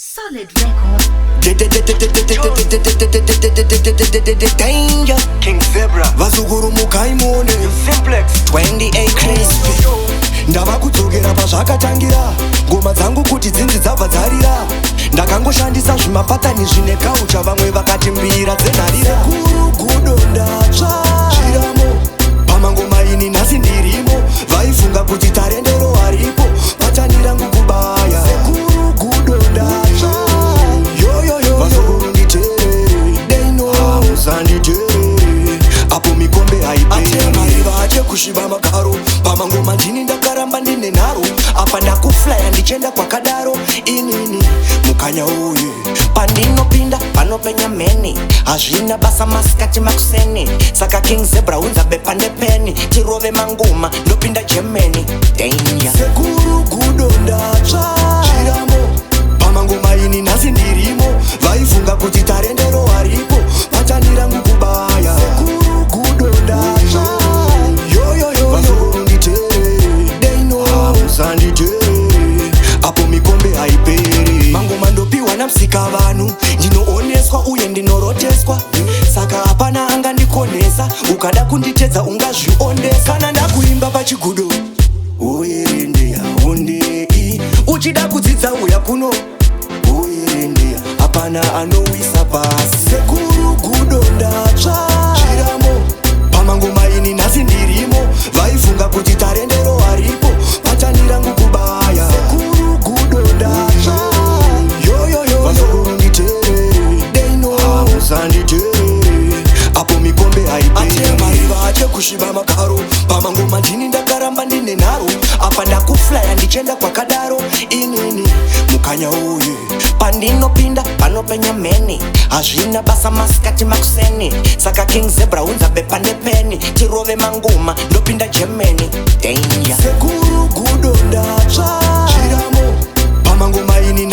Solid record. Danger King Zebra Vazukuru mukaimone Simplex 28 crispy ndava kudzokera pazvakatangira ngoma dzangu kuti dzinzi dzabva dzarira ndakangoshandisa zvimapatani zvine kaucha vamwe vakati mbira dzenharira kuru gudo ndatsva zviramo pamangoma ini nhasi ndirimo vaifunga kuti tarendero haripo patani rangu kubaya sekuru gudo ndatsva yoyoyo vazukuru nditerere deino musanditere apo mikombe haiperi vache kusviba magaro pamangoma ndini ndakaramba ndine nharo apa ndakuflaya ndichenda kwakadaro inini mukanya uye pandinopinda panopenya meni hazvina basa masikati makuseni saka King Zebra unza bepa nepeni tirove mangoma ndopinda Germany Danger sekuru gudo ndatsva zviramo pamangoma ini nhasi ndirimo vaifunga kuti tarendero haripo patani rangu kubaya sekuru gudo ndatsva yoyoyo vazukuru nditerere deino musanditere apo mikombe haiperi mangoma ndopiwa namusika vanhu ndinooneswa uye ndinoroteswa saka hapana angandikonesa ukada kunditedza ungazviondesa kana ndakuimba pachigudo uyerende haundei uchida kudzidza uya kuno uyerende hapana anowisa pasi sekuru gudo ndatsva zviramo pamangoma ini nhasi ndirimo vaifunga kuti tarendero haripo patani rangu kubaya sekuru gudo ndatsva yoyoyo vazukuru nditerere deino musanditere apo mikombe haiperi ache kusviba magaro pamangoma ndini ndakaramba ndine nharo apa ndakuflaya ndichenda kwakadaro inini mukanya uye pandinopinda panopenya meni hazvina basa masikati makuseni saka King Zebra unza bepa nepeni tirove mangoma ndopinda Germany Danger sekuru gudo ndatsva zviramo pamangoma ini